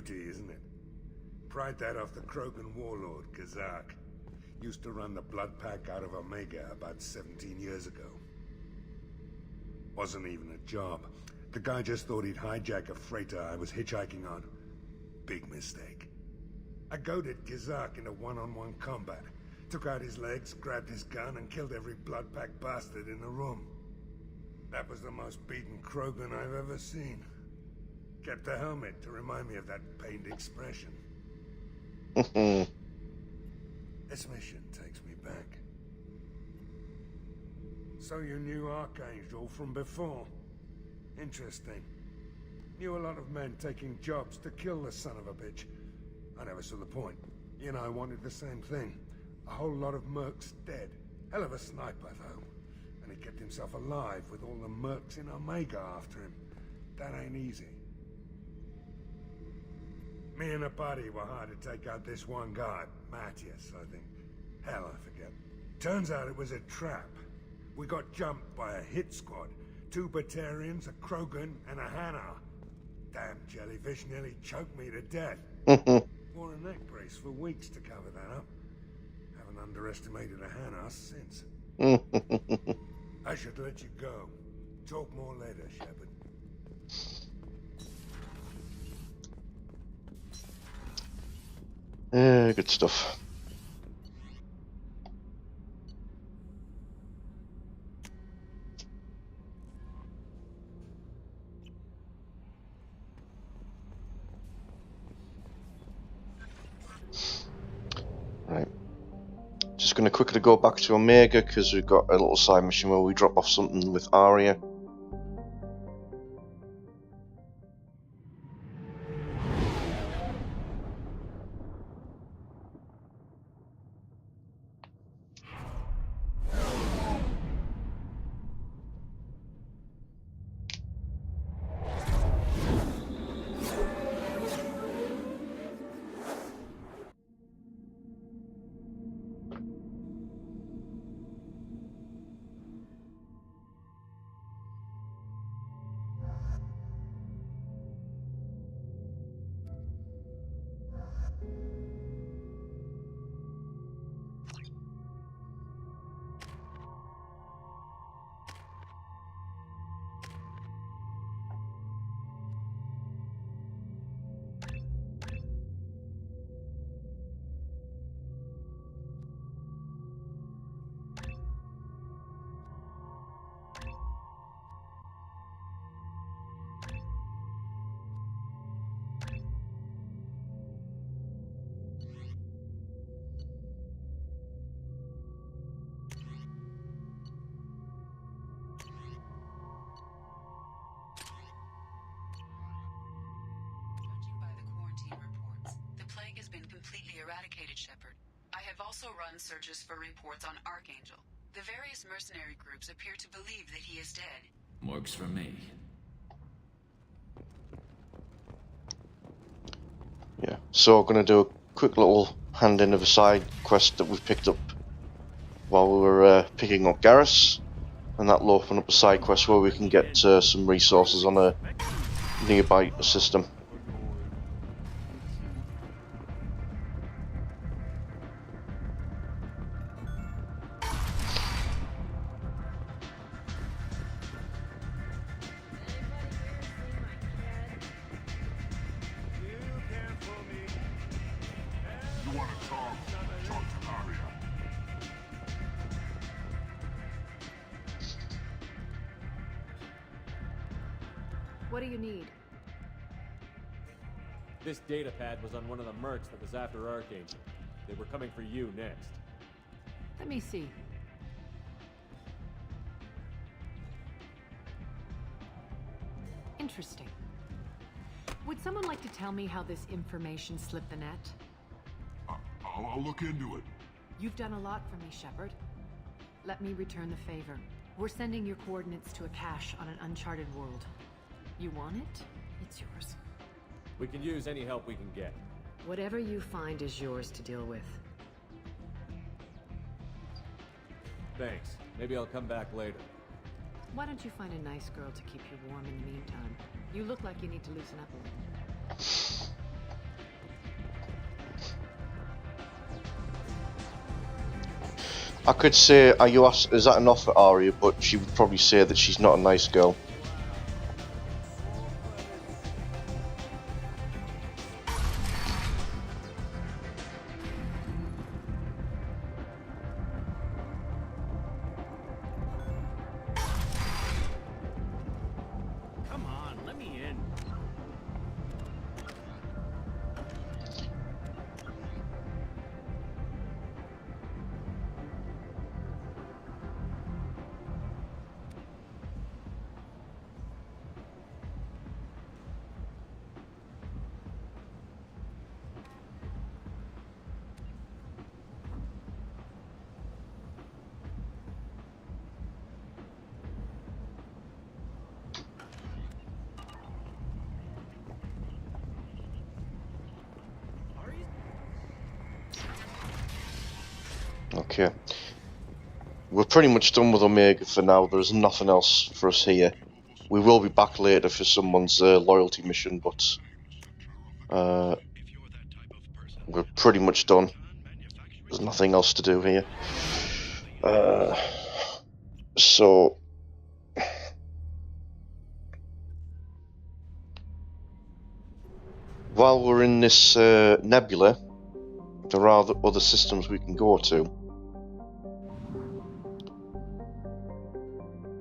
beauty, isn't it? Pried that off the Krogan warlord, Kazak. Used to run the blood pack out of Omega about 17 years ago. Wasn't even a job. The guy just thought he'd hijack a freighter I was hitchhiking on. Big mistake. I goaded Kazak into one-on-one combat. Took out his legs, grabbed his gun, and killed every blood pack bastard in the room. That was the most beaten Krogan I've ever seen. Kept a helmet to remind me of that pained expression. This mission takes me back. So you knew Archangel from before? Interesting. Knew a lot of men taking jobs to kill the son of a bitch. I never saw the point. You know, I wanted the same thing. A whole lot of mercs dead. Hell of a sniper, though. And he kept himself alive with all the mercs in Omega after him. That ain't easy. Me and a buddy were hard to take out this one guy, Matthias, I think. Hell, I forget. Turns out it was a trap. We got jumped by a hit squad. 2 Batarians, a Krogan, and a Hanar. Damn jellyfish nearly choked me to death. Wore a neck brace for weeks to cover that up. Haven't underestimated a Hanar since. I should let you go. Talk more later, Shepard. Good stuff. Right. Just going to quickly go back to Omega because we've got a little side mission where we drop off something with Arya. Eradicated, Shepard. I have also run searches for reports on Archangel. The various mercenary groups appear to believe that he is dead. Works for me. Yeah, so we're going to do a quick little hand-in of a side quest that we've picked up while we were picking up Garrus, and that'll open up a side quest where we can get some resources on a nearby system. What do you need? This data pad was on one of the mercs that was after Archangel. They were coming for you next. Let me see. Interesting. Would someone like to tell me how this information slipped the net? I'll look into it. You've done a lot for me, Shepard. Let me return the favor. We're sending your coordinates to a cache on an uncharted world. You want it? It's yours. We can use any help we can get. Whatever you find is yours to deal with. Thanks. Maybe I'll come back later. Why don't you find a nice girl to keep you warm in the meantime? You look like you need to loosen up a little. I could say, "Are you is that an offer, Aria?" But she would probably say that she's not a nice girl. Come on, let me in. Okay. We're pretty much done with Omega for now. There's nothing else for us here. We will be back later for someone's loyalty mission, but we're pretty much done. There's nothing else to do here. So while we're in this nebula, there are other systems we can go to.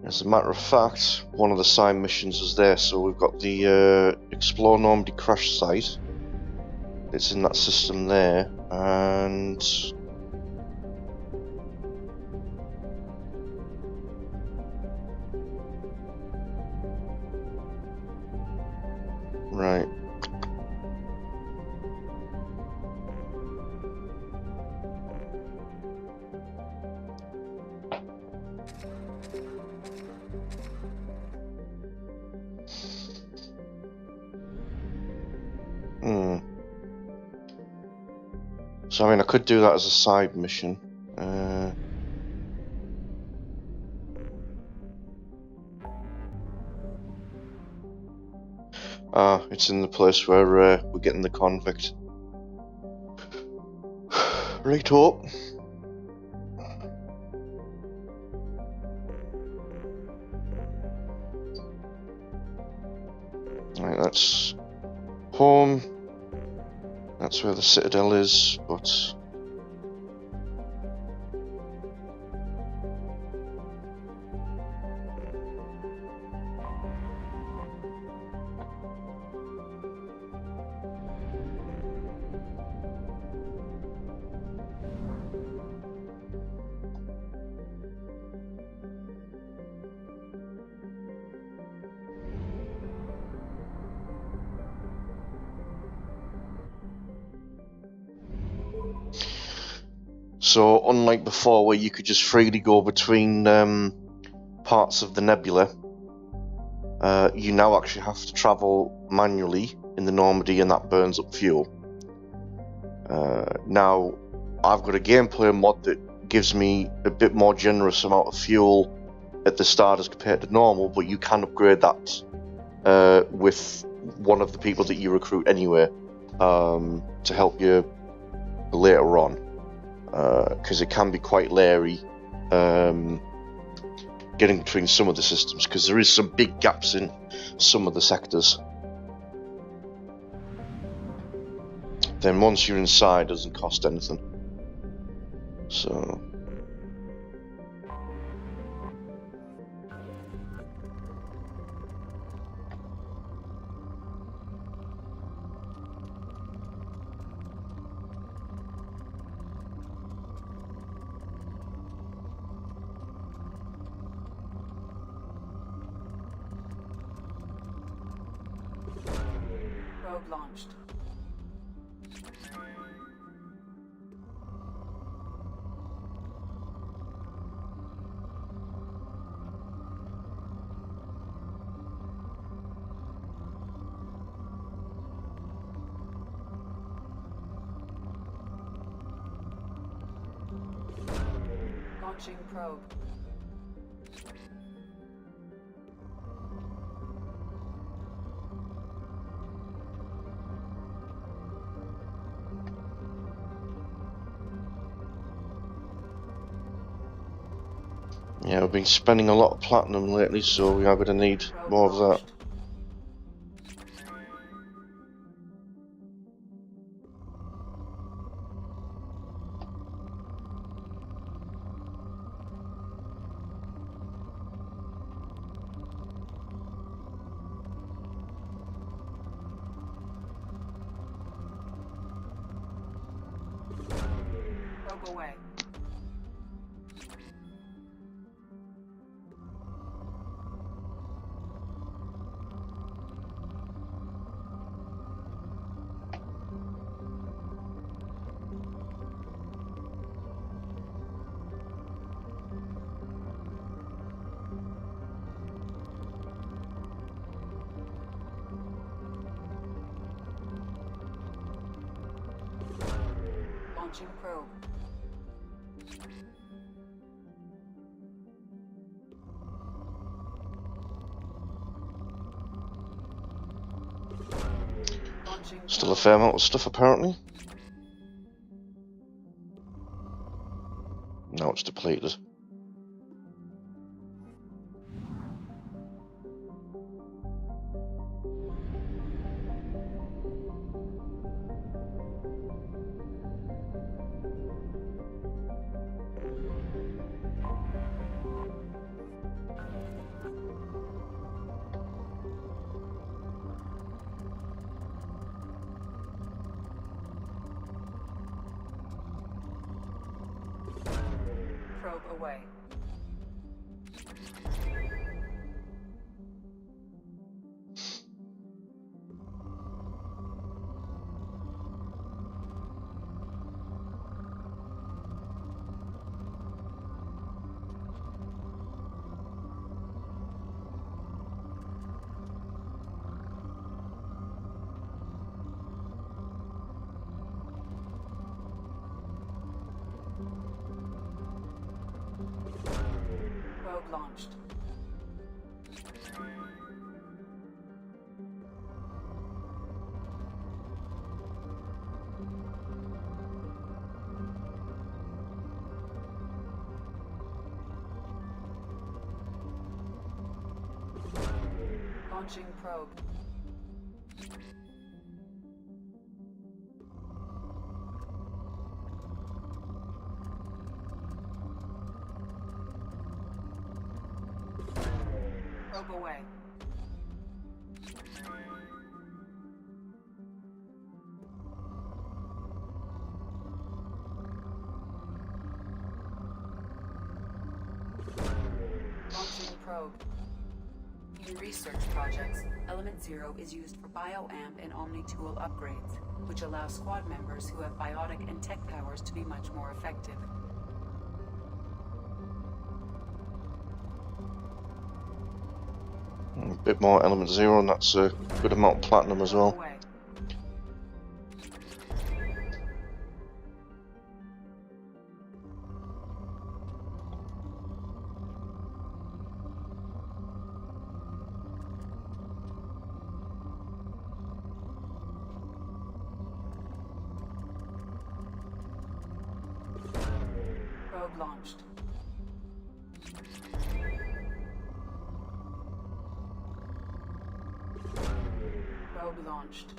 As a matter of fact, one of the side missions is there, so we've got the Explore Normandy crash site. It's in that system there, and right. So I mean, I could do that as a side mission. It's in the place where we're getting the convict. Right up. Right, that's home. That's where the Citadel is, but so unlike before where you could just freely go between parts of the nebula, you now actually have to travel manually in the Normandy, and that burns up fuel. Now, I've got a gameplay mod that gives me a bit more generous amount of fuel at the start as compared to normal, but you can upgrade that with one of the people that you recruit anyway, to help you later on. Because it can be quite leery getting between some of the systems, because there is some big gaps in some of the sectors. Then once you're inside, it doesn't cost anything. So Probe launched. Launching probe. Yeah, we've been spending a lot of platinum lately, so we are going to need more of that. Probe away. Launching probe. Still a fair amount of stuff apparently. Now it's depleted. Probe away. Probe launched. Launching probe. Probe away. Launching probe. In research projects, Element 0 is used for bioamp and omni-tool upgrades, which allow squad members who have biotic and tech powers to be much more effective. A bit more Element 0, and that's a good amount of platinum as well. Probe launched. Probe launched.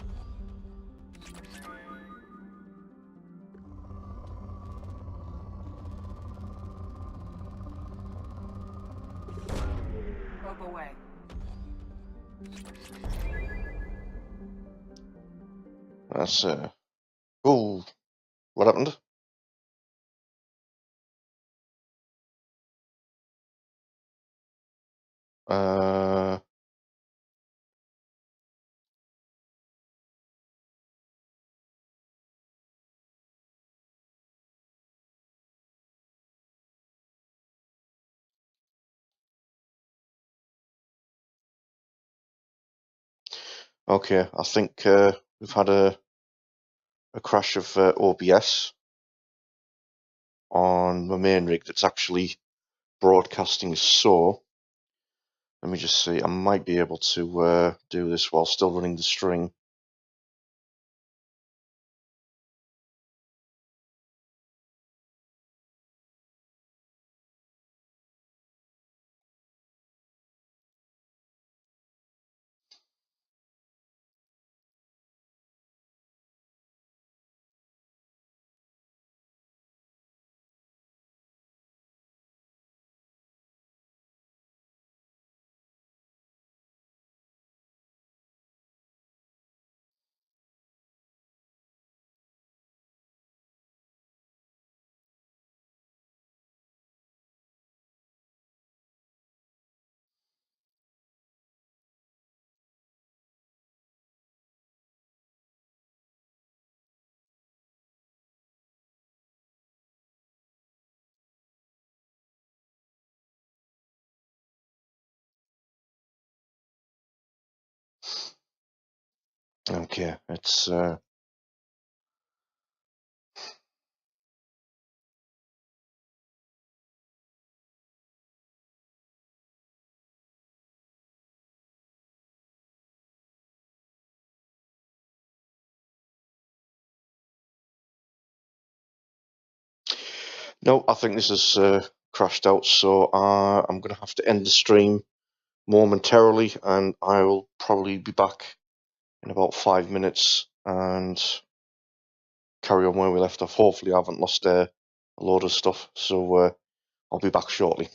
Probe away. That's oh, what happened? Okay, I think we've had a crash of OBS on my main rig that's actually broadcasting. So let me just see, I might be able to do this while still running the string. Okay, it's no, I think this has crashed out, so I'm going to have to end the stream momentarily, and I will probably be back in about 5 minutes and carry on where we left off. Hopefully I haven't lost a load of stuff, so I'll be back shortly.